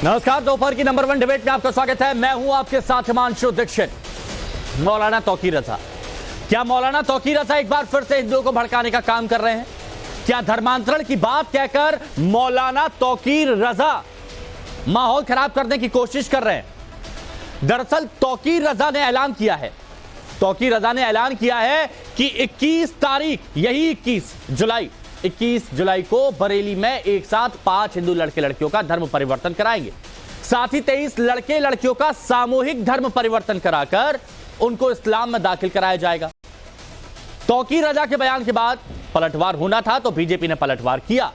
नमस्कार, दोपहर की नंबर 1 डिबेट में आपका स्वागत है। मैं हूं आपके साथ हिमांशु दीक्षित। मौलाना तौकीर रजा, क्या मौलाना तौकीर रजा एक बार फिर से हिंदुओं को भड़काने का काम कर रहे हैं? क्या धर्मांतरण की बात कहकर मौलाना तौकीर रजा माहौल खराब करने की कोशिश कर रहे हैं? दरअसल तौकीर रजा ने ऐलान किया है, तौकीर रजा ने ऐलान किया है कि 21 तारीख, यही 21 जुलाई को बरेली में एक साथ 5 हिंदू लड़के लड़कियों का धर्म परिवर्तन कराएंगे। साथ ही 23 लड़के लड़कियों का सामूहिक धर्म परिवर्तन कराकर उनको इस्लाम में दाखिल कराया जाएगा। तौकीर रजा के बयान के बाद पलटवार होना था तो बीजेपी ने पलटवार किया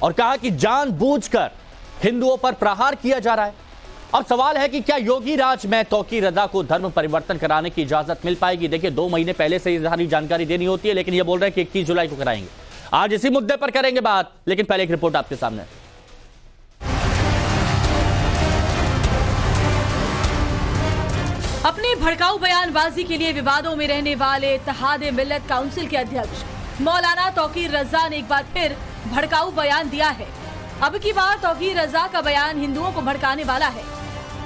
और कहा कि जानबूझकर हिंदुओं पर प्रहार किया जा रहा है। अब सवाल है कि क्या योगी राज में तौकीर रजा को धर्म परिवर्तन कराने की इजाजत मिल पाएगी? देखिए, 2 महीने पहले से सारी जानकारी देनी होती है, लेकिन ये बोल रहे हैं कि 21 जुलाई को कराएंगे। आज इसी मुद्दे पर करेंगे बात, लेकिन पहले एक रिपोर्ट आपके सामने। अपनी भड़काऊ बयानबाजी के लिए विवादों में रहने वाले इत्तेहाद मिल्लत काउंसिल के अध्यक्ष मौलाना तौकीर रजा ने एक बार फिर भड़काऊ बयान दिया है। अब की बार तौकीर रजा का बयान हिंदुओं को भड़काने वाला है।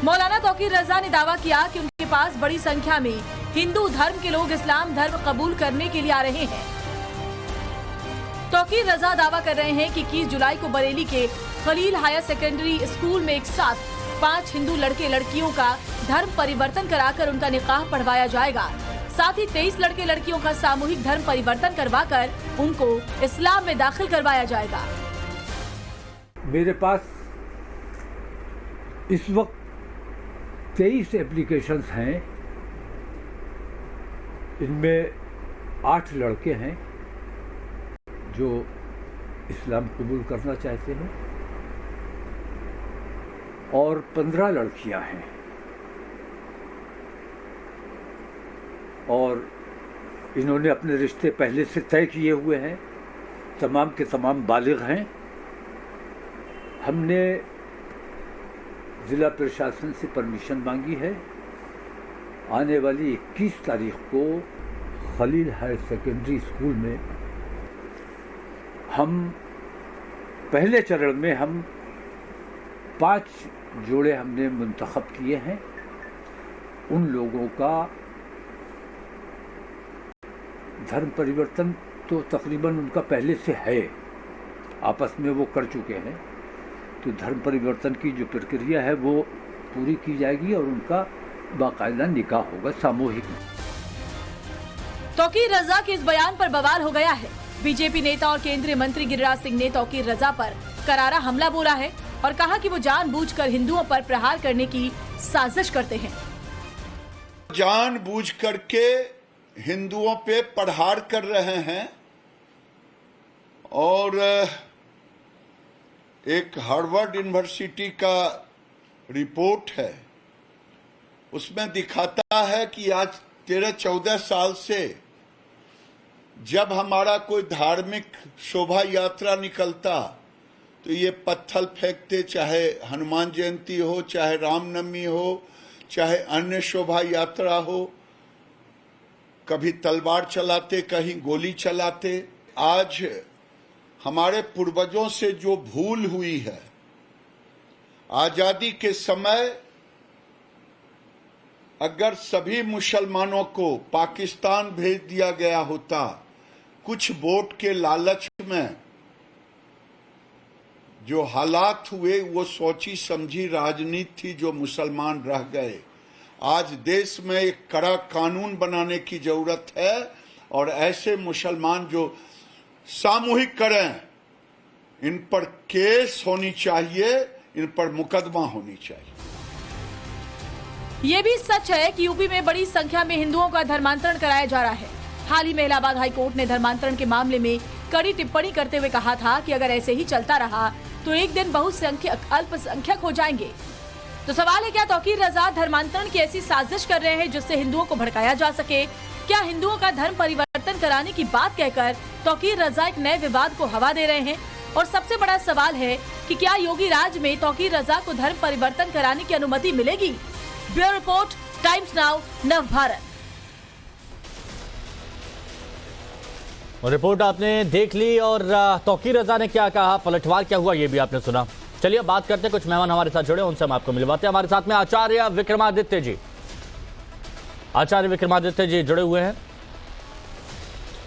मौलाना तौकीर रजा ने दावा किया कि उनके पास बड़ी संख्या में हिंदू धर्म के लोग इस्लाम धर्म कबूल करने के लिए आ रहे हैं। तौकीर रजा दावा कर रहे हैं कि 21 जुलाई को बरेली के खलील हायर सेकेंडरी स्कूल में एक साथ 5 हिंदू लड़के लड़कियों का धर्म परिवर्तन कराकर उनका निकाह पढ़वाया जाएगा। साथ ही 23 लड़के लड़कियों का सामूहिक धर्म परिवर्तन करवाकर उनको इस्लाम में दाखिल करवाया जाएगा। मेरे पास इस वक्त 23 एप्लीकेशंस हैं। इनमें 8 लड़के हैं जो इस्लाम कबूल करना चाहते हैं और 15 लड़कियां हैं और इन्होंने अपने रिश्ते पहले से तय किए हुए हैं। तमाम के तमाम बालिग हैं। हमने ज़िला प्रशासन से परमिशन मांगी है। आने वाली 21 तारीख को खलील हायर सेकेंडरी स्कूल में हम पहले चरण में 5 जोड़े हमने मुंतखब किए हैं। उन लोगों का धर्म परिवर्तन तो तकरीबन उनका पहले से है, आपस में वो कर चुके हैं। तो धर्म परिवर्तन की जो प्रक्रिया है वो पूरी की जाएगी और उनका बाकायदा निकाह होगा सामूहिक। तौकीर रजा के इस बयान पर बवाल हो गया है। बीजेपी नेता और केंद्रीय मंत्री गिरिराज सिंह ने तौकीर रजा पर करारा हमला बोला है और कहा कि वो जानबूझकर हिंदुओं पर प्रहार करने की साजिश करते हैं। जानबूझ करके हिंदुओं पे प्रहार कर रहे हैं और एक हार्वर्ड यूनिवर्सिटी का रिपोर्ट है, उसमें दिखाता है कि आज 13-14 साल से जब हमारा कोई धार्मिक शोभा यात्रा निकलता तो ये पत्थर फेंकते, चाहे हनुमान जयंती हो, चाहे रामनवमी हो, चाहे अन्य शोभा यात्रा हो, कभी तलवार चलाते, कहीं गोली चलाते। आज हमारे पूर्वजों से जो भूल हुई है, आजादी के समय अगर सभी मुसलमानों को पाकिस्तान भेज दिया गया होता, कुछ वोट के लालच में जो हालात हुए वो सोची समझी राजनीति थी जो मुसलमान रह गए। आज देश में एक कड़ा कानून बनाने की जरूरत है और ऐसे मुसलमान जो सामूहिक करें, इन पर केस होनी चाहिए, इन पर मुकदमा होनी चाहिए। ये भी सच है कि यूपी में बड़ी संख्या में हिंदुओं का धर्मांतरण कराया जा रहा है। हाल ही में इलाहाबाद हाईकोर्ट ने धर्मांतरण के मामले में कड़ी टिप्पणी करते हुए कहा था कि अगर ऐसे ही चलता रहा तो एक दिन बहुसंख्यक अल्पसंख्यक हो जाएंगे। तो सवाल है, क्या तौकीर रजा धर्मांतरण की ऐसी साजिश कर रहे हैं जिससे हिंदुओं को भड़काया जा सके? क्या हिंदुओं का धर्म परिवर्तन कराने की बात कहकर तौकीर रजा एक नए विवाद को हवा दे रहे हैं? और सबसे बड़ा सवाल है कि क्या योगी राज में तौकीर रजा को धर्म परिवर्तन कराने की अनुमति मिलेगी? ब्यूरो रिपोर्ट, टाइम्स नाउ, नव भारत। रिपोर्ट आपने देख ली और तौकीर रजा ने क्या कहा, पलटवार क्या हुआ, ये भी आपने सुना। चलिए बात करते हैं, कुछ मेहमान हमारे साथ जुड़े, उनसे हम आपको मिलवाते हैं। हमारे साथ में आचार्य विक्रमादित्य जी, आचार्य विक्रमादित्य जी जुड़े हुए हैं,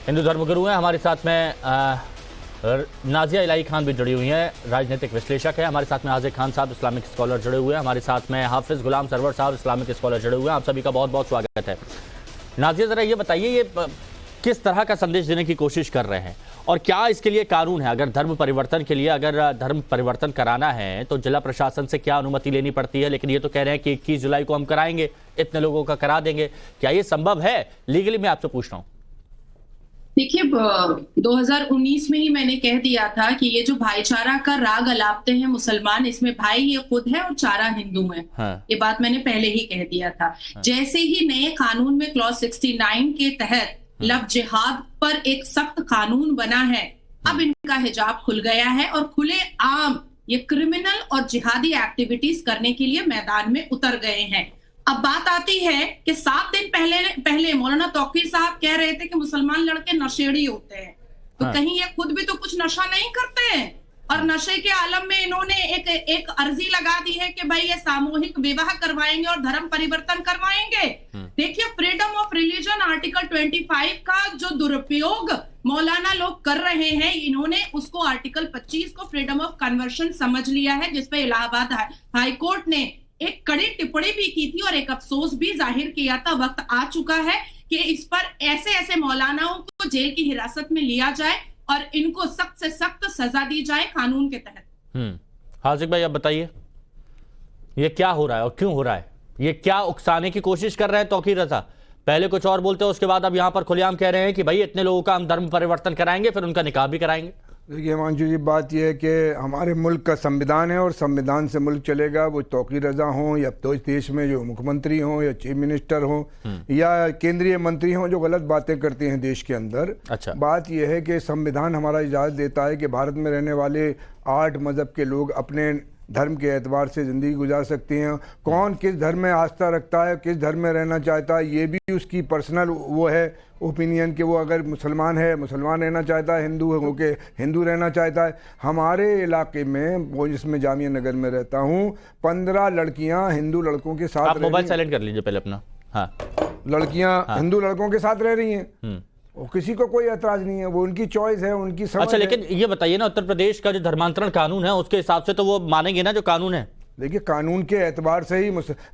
हिंदू धर्मगुरु हैं। हमारे साथ में नाजिया इलाही खान भी जुड़ी हुई हैं, राजनीतिक विश्लेषक है। हमारे साथ में हाजिर खान साहब इस्लामिक स्कॉलर जुड़े हुए हैं। हमारे साथ में हाफिज गुलाम सरवर साहब इस्लामिक स्कॉलर जुड़े हुए हैं। आप सभी का बहुत बहुत स्वागत है। नाजिया, जरा ये बताइए, ये किस तरह का संदेश देने की कोशिश कर रहे हैं और क्या इसके लिए कानून है? अगर धर्म परिवर्तन के लिए अगर धर्म परिवर्तन कराना है तो जिला प्रशासन से क्या अनुमति लेनी पड़ती है? लेकिन ये तो कह रहे हैं कि 21 जुलाई को हम कराएंगे, इतने लोगों का करा देंगे। क्या ये संभव है लीगली? मैं आपसे पूछ रहा हूँ। देखिए, 2019 में ही मैंने कह दिया था कि ये जो भाईचारा का राग अलापते हैं मुसलमान, इसमें भाई ये खुद है और चारा हिंदू है। हाँ। ये बात मैंने पहले ही कह दिया था। हाँ। जैसे ही नए कानून में क्लॉज 69 के तहत लव जिहाद पर एक सख्त कानून बना है, अब इनका हिजाब खुल गया है और खुले आम ये क्रिमिनल और जिहादी एक्टिविटीज करने के लिए मैदान में उतर गए हैं। अब बात आती है कि 7 दिन पहले मौलाना तौकीर साहब कह रहे थे कि मुसलमान लड़के नशेड़ी होते हैं, तो हाँ। कहीं ये खुद भी तो कुछ नशा नहीं करते हैं? और नशे के आलम में इन्होंने एक अर्जी लगा दी है कि भाई ये सामूहिक विवाह करवाएंगे और धर्म परिवर्तन करवाएंगे। देखिए, फ्रीडम ऑफ रिलीजन आर्टिकल 25 का जो दुरुपयोग मौलाना लोग कर रहे हैं, इन्होंने उसको आर्टिकल 25 को फ्रीडम ऑफ कन्वर्शन समझ लिया है, जिसपे इलाहाबाद हाई कोर्ट ने एक कड़ी टिप्पणी भी की थी और एक अफसोस भी जाहिर किया था। वक्त आ चुका है कि इस पर ऐसे मौलानाओं को जेल की हिरासत में लिया जाए और इनको सख्त से सख्त सजा दी जाए कानून के तहत। हाजिक भाई, आप बताइए, ये क्या हो रहा है और क्यों हो रहा है? ये क्या उकसाने की कोशिश कर रहे हैं तौकीर रजा? पहले कुछ और बोलते हैं, उसके बाद अब यहां पर खुलेआम कह रहे हैं कि भाई इतने लोगों का हम धर्म परिवर्तन कराएंगे, फिर उनका निकाह भी कराएंगे। देखिए हिमांशु जी, बात यह है कि हमारे मुल्क का संविधान है और संविधान से मुल्क चलेगा। वो तौकीर रजा हों या तो देश में जो मुख्यमंत्री हों या चीफ मिनिस्टर हों या केंद्रीय मंत्री हों जो गलत बातें करते हैं देश के अंदर। अच्छा। बात यह है कि संविधान हमारा इजाज़त देता है कि भारत में रहने वाले 8 मज़हब के लोग अपने धर्म के एतबार से ज़िंदगी गुजार सकते हैं। कौन किस धर्म में आस्था रखता है, किस धर्म में रहना चाहता है, ये भी उसकी पर्सनल वो है ओपिनियन कि वो अगर मुसलमान है मुसलमान रहना चाहता है, हिंदू है होके हिंदू रहना चाहता है। हमारे इलाके में, वो जिसमें जामिया नगर में रहता हूँ, 15 लड़कियाँ हिंदू लड़कों के साथ। आप मोबाइल साइलेंट कर लीजिए पहले अपना। हाँ। लड़कियाँ हिंदू लड़कों के साथ रह रही हैं, किसी को कोई ऐतराज नहीं है, वो उनकी चॉइस है, उनकी समझ। अच्छा, लेकिन ये बताइए ना, उत्तर प्रदेश का जो धर्मांतरण कानून है उसके हिसाब से तो वो मानेंगे ना जो कानून है? देखिए, कानून के एतबार से ही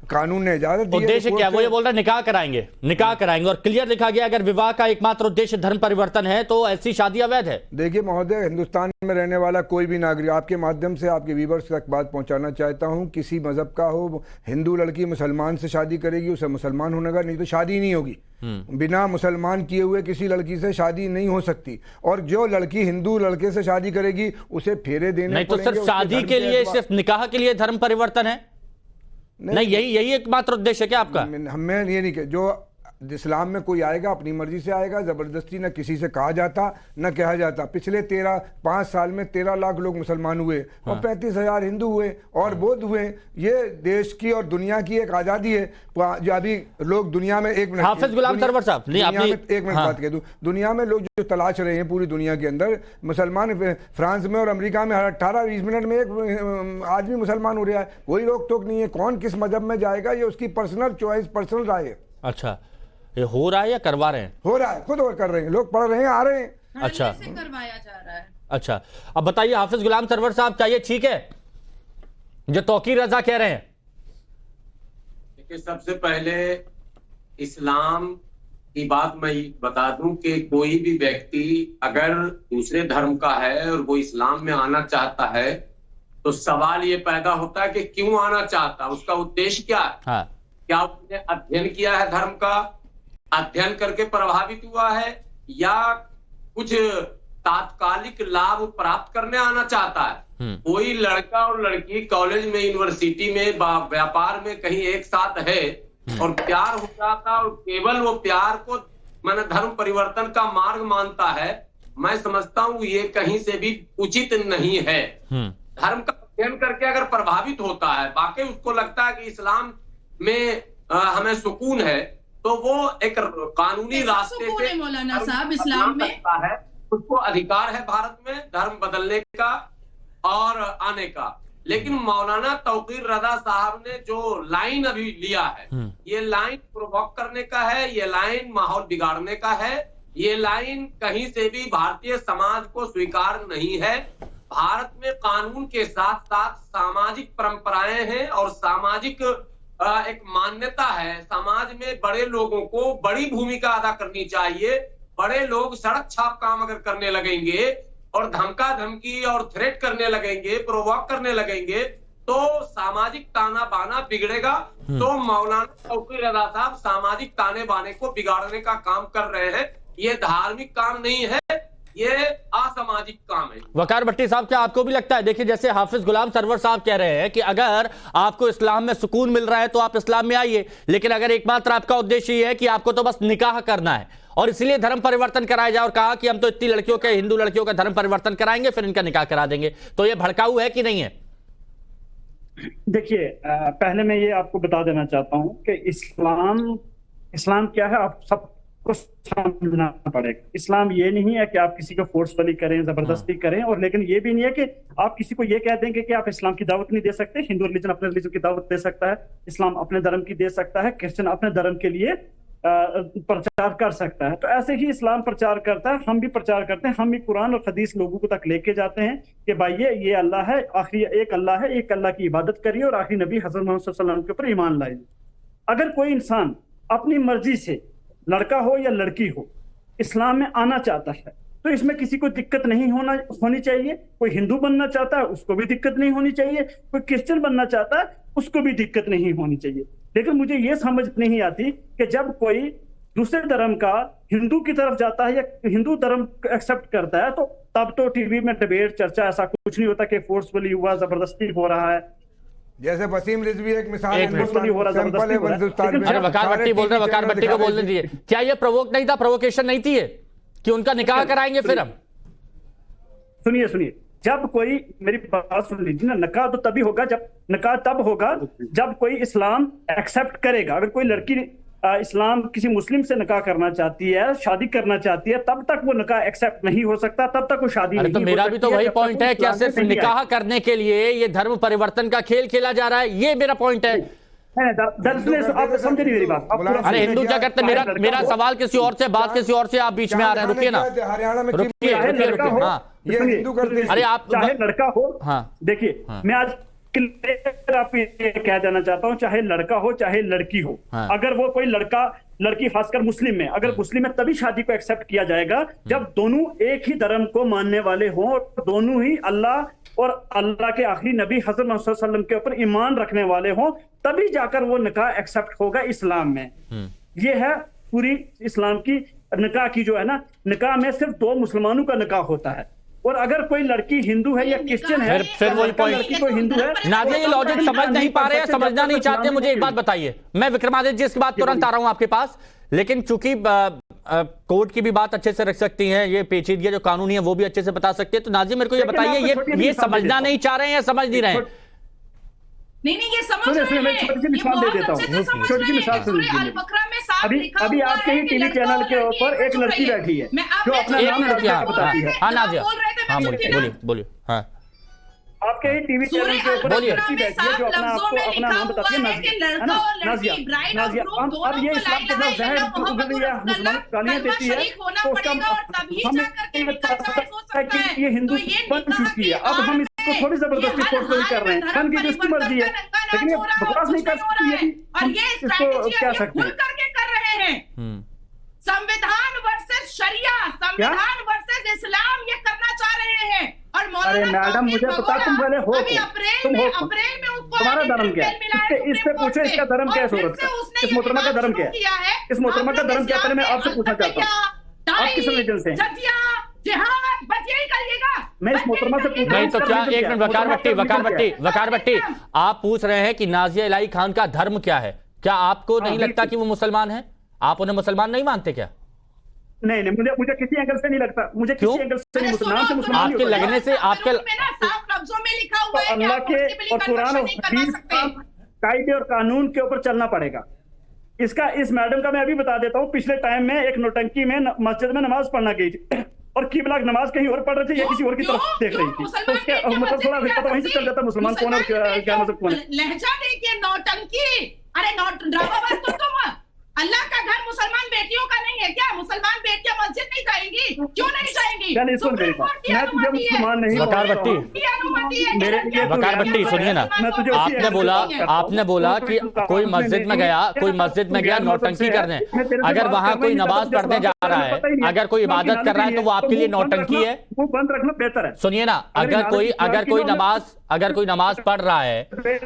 कानून ने इजाजत दी है। उद्देश्य क्या? वो ये बोल रहा है निकाह कराएंगे, निकाह कराएंगे, और क्लियर लिखा गया अगर विवाह का एकमात्र उद्देश्य धर्म परिवर्तन है तो ऐसी शादी अवैध है। देखिए महोदय, हिंदुस्तान में रहने वाला कोई भी नागरिक, आपके माध्यम से आपके व्यूअर्स तक बात पहुंचाना चाहता हूं, किसी मजहब का हो, हिंदू लड़की मुसलमान से शादी करेगी, उसे मुसलमान होने का, नहीं तो शादी नहीं होगी। बिना मुसलमान किए हुए किसी लड़की से शादी नहीं हो सकती। और जो लड़की हिंदू लड़के से शादी करेगी उसे फेरे देने नहीं तो सिर्फ शादी के लिए, सिर्फ निकाह के लिए धर्म परिवर्तन है? नहीं, यही एकमात्र उद्देश्य है क्या आपका? हमें ये नहीं कि जो इस्लाम में कोई आएगा अपनी मर्जी से आएगा, जबरदस्ती न किसी से कहा जाता न कहा जाता। पिछले 5 साल में 13 लाख लोग मुसलमान हुए और 35,000 हिंदू हुए और बौद्ध हुए। ये देश की और दुनिया की एक आज़ादी है। जो अभी लोग दुनिया में, एक मिनट, हाफिज गुलाम सरवर साहब, एक मिनट बात कह दूं, दुनिया में लोग जो तलाश रहे हैं पूरी दुनिया के अंदर, मुसलमान फ्रांस में और अमेरिका में 18-20 मिनट में एक आदमी मुसलमान हो रहा है। कोई रोक टोक नहीं है। कौन किस मजहब में जाएगा ये उसकी पर्सनल चॉइस, पर्सनल राय है। अच्छा, ये हो रहा है या करवा रहे हैं? हो रहा है, खुद और कर रहे हैं, लोग पढ़ रहे हैं, आ रहे हैं। अच्छा, करवाया जा रहा है। अच्छा, अब बताइए हाफिज गुलाम सरवर साहब, क्या ये ठीक है जो तौकीर रजा कह रहे हैं? देखिए, सबसे पहले इस्लाम की बात मैं बता दूं कि कोई भी व्यक्ति अगर दूसरे धर्म का है और वो इस्लाम में आना चाहता है तो सवाल ये पैदा होता है कि क्यों आना चाहता, उसका उद्देश्य क्या है। हाँ। क्या उसने अध्ययन किया है धर्म का, अध्ययन करके प्रभावित हुआ है, या कुछ तात्कालिक लाभ प्राप्त करने आना चाहता है? कोई लड़का और लड़की कॉलेज में, यूनिवर्सिटी में, व्यापार में कहीं एक साथ है और प्यार हो जाता और केवल वो प्यार को मैंने धर्म परिवर्तन का मार्ग मानता है, मैं समझता हूं ये कहीं से भी उचित नहीं है। धर्म का अध्ययन करके अगर प्रभावित होता है, वाकई उसको लगता है कि इस्लाम में हमें सुकून है, तो वो एक कानूनी रास्ते से मौलाना साहब इस्लाम में है, उसको अधिकार है भारत में धर्म बदलने का और आने का। लेकिन मौलाना तौकीर रजा साहब ने जो लाइन अभी लिया है, ये लाइन प्रोवोक करने का है, ये लाइन माहौल बिगाड़ने का है, ये लाइन कहीं से भी भारतीय समाज को स्वीकार नहीं है। भारत में कानून के साथ साथ सामाजिक परंपराएं हैं और सामाजिक एक मान्यता है। समाज में बड़े लोगों को बड़ी भूमिका अदा करनी चाहिए। बड़े लोग सड़क छाप काम अगर करने लगेंगे और धमका धमकी और थ्रेट करने लगेंगे, प्रोवोक करने लगेंगे, तो सामाजिक ताना बाना बिगड़ेगा। तो मौलाना तौकीर रजा साहब सामाजिक ताने बाने को बिगाड़ने का काम कर रहे हैं। ये धार्मिक काम नहीं है, ये असामाजिक काम है। वकार भट्टी साहब, क्या आपको भी लगता है, देखिए जैसे हाफिज गुलाम सरवर साहब कह रहे हैं कि अगर आपको इस्लाम में सुकून मिल रहा है तो आप इस्लाम में आइए, लेकिन अगर एकमात्र आपका उद्देश्य ये है कि आपको तो बस निकाह करना है और इसलिए धर्म परिवर्तन कराया जाए, और कहा कि हम तो इतनी लड़कियों के, हिंदू लड़कियों का धर्म परिवर्तन कराएंगे फिर इनका निकाह करा देंगे, तो ये भड़काऊ है कि नहीं है? देखिए, पहले मैं ये आपको बता देना चाहता हूं कि इस्लाम क्या है, आप सबको समझना पड़ेगा। इस्लाम ये नहीं है कि आप किसी को फोर्सफुली करें, जबरदस्ती करें, और लेकिन ये भी नहीं है कि आप किसी को ये कह देंगे कि आप इस्लाम की दावत नहीं दे सकते। हिंदू रिलीजन अपने रिलीजन की दावत दे सकता है, इस्लाम अपने धर्म की दे सकता है, क्रिश्चियन अपने धर्म के लिए प्रचार कर सकता है। तो ऐसे ही इस्लाम प्रचार करता है, हम भी प्रचार करते हैं। हम भी कुरान और हदीस लोगों को तक लेके जाते हैं कि भाई ये अल्लाह है, आखिरी एक अल्लाह है, एक अल्लाह की इबादत करिए और आखिरी नबी हज़रत मोहम्मद सल्लल्लाहु अलैहि वसल्लम के ऊपर ईमान लाइए। अगर कोई इंसान अपनी मर्जी से, लड़का हो या लड़की हो, इस्लाम में आना चाहता है तो इसमें किसी को दिक्कत नहीं होनी चाहिए। कोई हिंदू बनना चाहता है उसको भी दिक्कत नहीं होनी चाहिए, कोई क्रिश्चियन बनना चाहता है उसको भी दिक्कत नहीं होनी चाहिए। लेकिन मुझे ये समझ नहीं आती कि जब कोई दूसरे धर्म का हिंदू की तरफ जाता है या हिंदू धर्म एक्सेप्ट करता है, तो तब तो टीवी में डिबेट, चर्चा, ऐसा कुछ नहीं होता कि फोर्सफुली हुआ, जबरदस्ती हो रहा है। जैसे वसीम रिजवी एक मिसाल है, अरे वकार भट्टी बोल रहे हैं, वकार भट्टी को बोलने दीजिए। क्या ये प्रवोक नहीं था, प्रोवोकेशन नहीं थी ये कि उनका निकाह कराएंगे फिर हम? सुनिए, जब कोई, मेरी बात सुन लीजिए ना, निकाह तो तभी होगा, निकाह तब होगा जब कोई इस्लाम एक्सेप्ट करेगा। अगर कोई लड़की इस्लाम किसी मुस्लिम से निकाह करना चाहती है, शादी करना चाहती है, तब तक वो निकाह एक्सेप्ट नहीं हो सकता, तब तक वो शादी नहीं हो सकती। तो मेरा भी तो वही पॉइंट है, क्या सिर्फ निकाह करने के लिए ये धर्म परिवर्तन का खेल खेला जा रहा है? ये मेरा पॉइंट है। आप समझे नहीं मेरी बात। अरे हिंदू क्या करते हैं? मेरा सवाल किसी और से, बात किसी और से, आप बीच में आ रहे हैं, रुकिए ना, हरियाणा में रुकिए। हाँ, ये हिंदू करते हैं। अरे आप, चाहे लड़का हो, हाँ देखिए, मैं आज आपको ये कह देना चाहता हूँ, चाहे लड़का हो चाहे लड़की हो, हाँ। अगर वो कोई लड़की खासकर मुस्लिम में, अगर मुस्लिम में तभी शादी को एक्सेप्ट किया जाएगा जब दोनों एक ही धर्म को मानने वाले हों और दोनों ही अल्लाह और अल्लाह के आखिरी नबी हज़रत मोहम्मद सल्लल्लाहु अलैहि वसल्लम के ऊपर ईमान रखने वाले हों, तभी जाकर वो निकाह एक्सेप्ट होगा इस्लाम में। ये है पूरी इस्लाम की निकाह की जो है ना, निकाह में सिर्फ दो मुसलमानों का निकाह होता है। और अगर कोई लड़की हिंदू है या क्रिश्चियन है, फिर वही पॉइंट, लड़की कोई हिंदू है, नाज़िया ये लॉजिक समझ नहीं पा रहे हैं, समझना नहीं चाहते। मुझे एक बात बताइए, मैं विक्रमादित्य जी इसके बाद तुरंत आ रहा हूं आपके पास, लेकिन चूंकि कोर्ट की भी बात अच्छे से रख सकती हैं, ये पेचीदगी जो कानूनी है वो भी अच्छे से बता सकते हैं, तो नाज़िया मेरे को ये बताइए, ये समझना नहीं चाह रहे हैं या समझ नहीं रहे हैं? नहीं, ये समझ रहे हैं। मैं छोटी सी मिसाल दे देता हूँ, छोटी सी मिसाल सुन लीजिए। अभी आपके ही टीवी चैनल के ऊपर एक लड़की बैठी है जो अपना नाम बताती है। हाँ नाज़िया, हाँ बोलिए। हाँ, आपके ही टीवी चैनल के ऊपर लड़की बैठी है जो अपना नाम बताती है नाज़िया। अब ये इस्लाम के साथ जहर मुसलमान गालियां देती है, तो उसका हमें ये हिंदू बन चुकी है। अब हम इसको थोड़ी जबरदस्ती फोर्स कर रहे हैं, बन की जिसकी मर्जी है, लेकिन ये बकवास नहीं कर सकती है। और ये इसको क्या सकते हैं करके कर रहे हैं। संविधान वर्सेस शरिया, संविधान वर्सेस इस्लाम ये करना चाह रहे हैं। और अरे मैडम, मुझे पता, तुम पहले हो, तुम हो, अप्रैल में उसको तुम्हारा धर्म क्या है? इससे पूछो इसका धर्म क्या है? सूरत का, इस मोहतरमा का धर्म क्या है? इस मोहतरमा का धर्म क्या? पहले मैं आपसे पूछना चाहता हूँ, आप किस रिलीजन से हैं? मैं इस मोहतरमा से पूछ रहा हूं। नहीं तो क्या, एक मिनट, वकार भट्टी, आप पूछ रहे हैं कि नाज़िया इलाही खान का धर्म क्या है? क्या आपको नहीं लगता कि वो मुसलमान है? आप उन्हें मुसलमान नहीं मानते क्या? नहीं, मुझे किसी एंगल से नहीं लगता, मुझे किसी एंगल से नहीं, मुसलमान आपके लगने से, आपके लफ्जों में लिखा हुआ है, अल्लाह के और कुरान और हदीस कायदे और कानून के ऊपर चलना पड़ेगा। इस मैडम का मैं अभी बता देता हूँ। पिछले टाइम में एक नौटंकी में मस्जिद में नमाज पढ़ना गई थी, और किबला नमाज कहीं और पढ़ रहे थे या किसी और की तरफ देख रही थी, तो उसके मतलब थोड़ा पता वहीं से चल जाता मुसलमान कौन और क्या मतलब कौन है। लहजा देखिए, नौटंकी, अरे ड्रामाबाज तो तुम। अल्लाह का घर मुसलमान बेटियों का नहीं है क्या? मुसलमान बेटियां मस्जिद नहीं जाएंगी? क्यों नहीं जाएंगी? मैं तुझे मुसलमान नहीं वकार भट्टी, वकार भट्टी सुनिए ना, आपने बोला कि कोई मस्जिद में गया नौटंकी करने। अगर वहां कोई नमाज पढ़ने जा रहा है, अगर कोई इबादत कर रहा है, तो वो आपके लिए नौटंकी है? वो बंद रखना बेहतर है। सुनिए ना, अगर कोई नमाज पढ़ रहा है,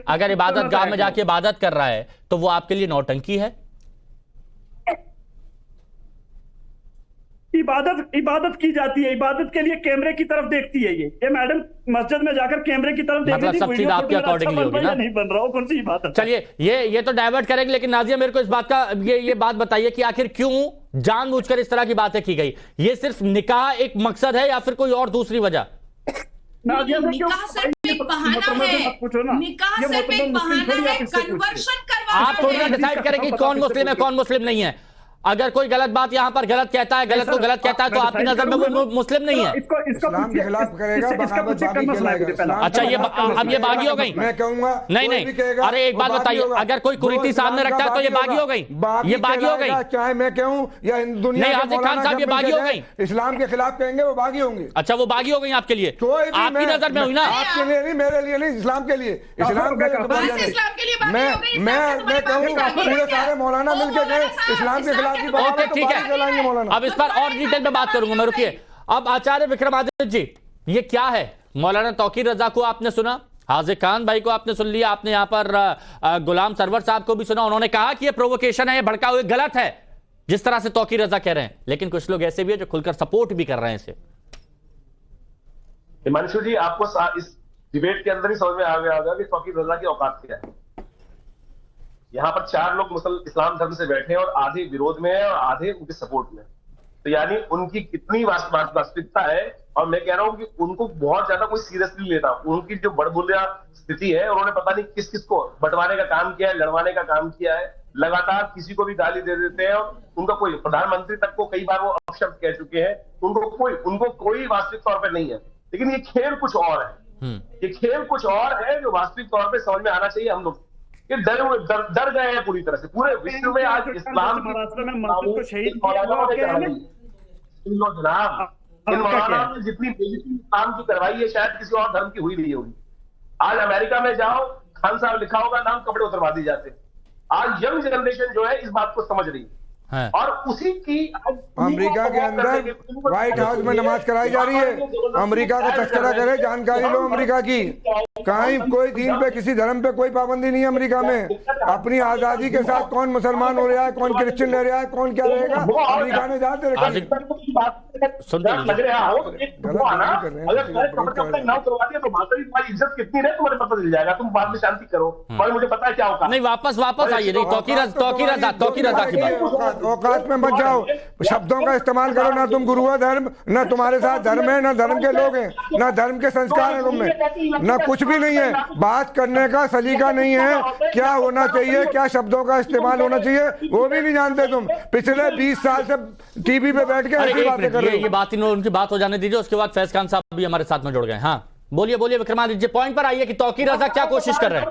अगर इबादत गाह में जाके इबादत कर रहा है, तो वो आपके लिए नौटंकी है? इबादत की जाती है, इबादत के लिए कैमरे की तरफ देखती है ये मैडम मस्जिद में जाकर कैमरे की तरफ मतलब सब चीज आपके अकॉर्डिंगली होगी ना? नहीं बन रहा हो, कौन सी इबादत? चलिए ये तो डाइवर्ट करेंगे, लेकिन नाजिया मेरे को इस बात का ये बात बताइए कि आखिर क्यों जानबूझकर इस तरह की बातें की गई? ये सिर्फ निकाह एक मकसद है या फिर कोई और दूसरी वजह? निकाह सिर्फ एक बहाना है, निकाह सिर्फ एक बहाना है, कन्वर्शन करवाना है। आप थोड़ा डिसाइड करें कि कौन मुस्लिम है कौन मुस्लिम नहीं है। अगर कोई गलत बात यहाँ पर गलत कहता है, गलत को गलत कहता है, तो आपकी नजर में वो मुस्लिम नहीं है। इस्लाम के खिलाफ करेगा। अच्छा, ये अब ये बागी हो गई? मैं कहूंगा नहीं, अरे एक बात बताइए, अगर कोई कुरीति सामने रखता है तो ये बागी हो गई? ये बागी हो गई? चाहे मैं कहूं या दुनिया नहीं, हाजिर खान साहब ये बागी हो गई? इस्लाम के खिलाफ कहेंगे वो बागी होंगे। अच्छा, वो बागी हो गई आपके लिए? आपकी नजर में हुई ना? आपके लिए नहीं, मेरे लिए नहीं, इस्लाम के लिए। इस्लाम मैं कहूँगा पूरे सारे मौलाना मिलकर गए इस्लाम के खिलाफ की बात। ठीक है, अब इस पर और डिटेल में बात करूंगा मैं, रुकिए। अब आचार्य विक्रमादित्य जी, ये क्या है? मौलाना तौकीर रजा को आपने सुना, हाजिर खान भाई को आपने सुन लिया, आपने यहाँ पर गुलाम सरवर साहब को भी सुना। उन्होंने कहा कि ये प्रोवोकेशन है, ये भड़का हुआ गलत है, जिस तरह से तौकीर रजा कह रहे हैं। लेकिन कुछ लोग ऐसे भी है जो खुलकर सपोर्ट भी कर रहे हैं इसे। हिमांशु जी, आपको इस डिबेट के अंदर ही समझ में आ गया होगा कि तौकीर रजा की औकात क्या है। यहाँ पर 4 लोग इस्लाम धर्म से बैठे हैं और आधे विरोध में है और आधे उनके सपोर्ट में। तो यानी उनकी कितनी वास्तविकता है। और मैं कह रहा हूं कि उनको बहुत ज्यादा कोई सीरियसली लेता। उनकी जो बड़बुलिया स्थिति है, उन्होंने पता नहीं किस किस को बंटवाने का काम किया है, लड़वाने का काम किया है, लगातार किसी को भी गाली दे देते हैं। और उनका कोई प्रधानमंत्री तक को कई बार वो अपशब्द कह चुके हैं। उनको कोई वास्तविक तौर पर नहीं है। लेकिन ये खेल कुछ और है, ये खेल कुछ और है जो वास्तविक तौर पर समझ में आना चाहिए। हम लोग ये डर गए हैं पूरी तरह से। पूरे विश्व में आज इस्लाम जनाब जितनी बेइज्जती इस्लाम की करवाई है, शायद किसी और धर्म की हुई नहीं होगी। आज अमेरिका में जाओ, खान साहब लिखा होगा, नाम कपड़े उतरवा दिए जाते। आज यंग जनरेशन जो है इस बात को समझ रही है और उसी की अमेरिका के अंदर व्हाइट हाउस में नमाज कराई जा रही है। अमेरिका का तस्करा करे, जानकारी लो अमेरिका की। कहीं कोई दीन पे, किसी धर्म पे कोई पाबंदी नहीं है अमेरिका में। अपनी आजादी के साथ कौन मुसलमान हो रहा है, कौन क्रिश्चियन रह रहा है, कौन क्या रहेगा, अमेरिका ने जाते इज्जत कितनी रहे तुम्हारे पता चल जाएगा। तुम बाद में शांति करो और मुझे पता है क्या होगा। नहीं, वापस आइए। तौकीर रजा की बात, औकात में मत जाओ, शब्दों का इस्तेमाल करो। ना तुम गुरु हो धर्म, ना तुम्हारे साथ धर्म है, ना धर्म के लोग हैं, ना धर्म के संस्कार है तुम में, ना कुछ भी नहीं है। बात करने का सलीका नहीं है, क्या होना चाहिए, क्या शब्दों का इस्तेमाल होना चाहिए, वो भी नहीं जानते तुम। पिछले 20 साल से टीवी पे बैठ के ऐसी बातें कर रहे हो। ये बात उनकी बात हो जाने दीजिए, उसके बाद फैज खान साहब भी हमारे साथ में जुड़ गए। हाँ बोलिए विक्रमादित्य जी, पॉइंट पर आइए कि तौकीर रजा क्या कोशिश कर रहे हैं।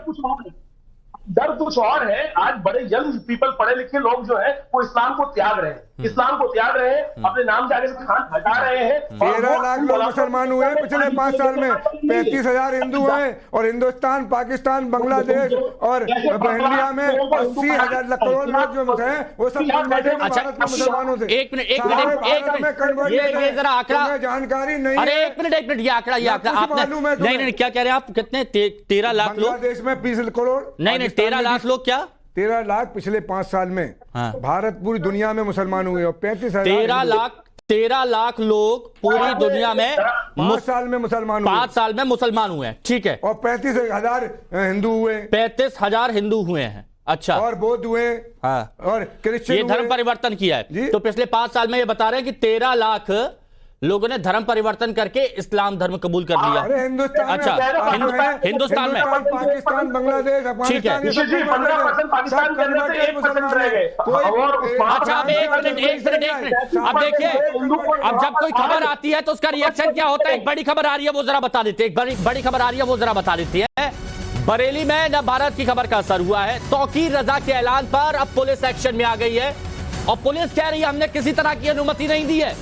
डर कुछ और है। आज बड़े यंग पीपल, पढ़े लिखे लोग जो है वो इस्लाम को त्याग रहे हैं, इस्लाम को त्याग रहे हैं, अपने नाम जाने से खान हटा रहे हैं। 13 लाख लोग मुसलमान हुए पिछले 5 साल में, 35,000 हिंदू हैं और हिंदुस्तान, पाकिस्तान, बांग्लादेश और इंडिया में 80,000 करोड़ लोग जो हैं वो सब भारत के मुसलमानों से। एक मिनट ये जरा आंकड़ा, जानकारी नहीं। अरे एक मिनट ये आंकड़ा आपने नहीं क्या कह रहे हैं आप? कितने 13 लाख लोग बांग्लादेश में 20 करोड़, नहीं 13 लाख लोग, क्या 13 लाख पिछले 5 साल में। हाँ। भारत पूरी दुनिया में मुसलमान हुए और 35,000 13 लाख लोग पूरी दुनिया में 5 साल में मुसलमान हुए। 5 साल में मुसलमान हुए हैं, ठीक है। और 35,000 हिंदू हुए, 35,000 हिंदू हुए हैं। अच्छा, और बौद्ध हुए। हाँ। और क्रिश्चियन, ये धर्म परिवर्तन किया है। तो पिछले 5 साल में ये बता रहे हैं कि 13 लाख लोगों ने धर्म परिवर्तन करके इस्लाम धर्म कबूल कर लिया। अरे हिंदुस्तान में अच्छा, हिंदुस्तान में पाकिस्तान, बांग्लादेश, ठीक है। अफगानिस्तान, 15% पाकिस्तान के अंदर से 1% रह गए। अच्छा, अब एक मिनट, अब देखिए, अब जब कोई खबर आती है तो उसका रिएक्शन क्या होता है? एक बड़ी खबर आ रही है वो जरा बता देते हैं, एक बड़ी खबर आ रही है वो जरा बता देती है। बरेली में न भारत की खबर का असर हुआ है, तौकीर रजा के ऐलान पर अब पुलिस एक्शन में आ गई है और पुलिस कह रही है हमने किसी तरह की अनुमति नहीं दी है,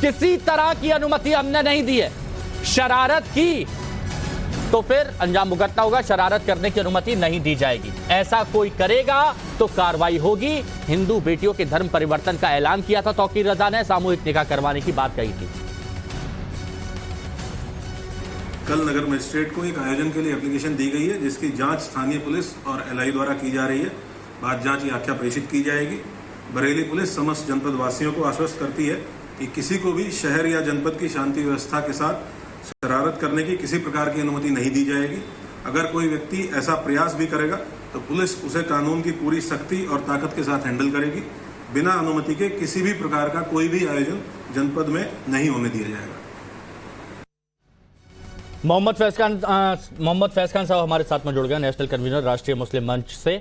किसी तरह की अनुमति हमने नहीं दी है। शरारत की तो फिर अंजाम भुगतना होगा, शरारत करने की अनुमति नहीं दी जाएगी। ऐसा कोई करेगा तो कार्रवाई होगी। हिंदू बेटियों के धर्म परिवर्तन का ऐलान किया था तौकीर रजा ने, सामूहिक निकाह करवाने की बात कही थी। कल नगर मजिस्ट्रेट को एक आयोजन के लिए एप्लीकेशन दी गई है, जिसकी जांच स्थानीय पुलिस और एलआई द्वारा की जा रही है। बाद जांच की आख्या प्रेषित की जाएगी। बरेली पुलिस समस्त जनपद वासियों को आश्वस्त करती है कि किसी को भी शहर या जनपद की शांति व्यवस्था के साथ शरारत करने की किसी प्रकार की अनुमति नहीं दी जाएगी। अगर कोई व्यक्ति ऐसा प्रयास भी करेगा तो पुलिस उसे कानून की पूरी सख्ती और ताकत के साथ हैंडल करेगी। बिना अनुमति के किसी भी प्रकार का कोई भी आयोजन जनपद में नहीं होने दिया जाएगा। मोहम्मद फैज खान साहब हमारे साथ में जुड़ गए, नेशनल कन्वीनर राष्ट्रीय मुस्लिम मंच से।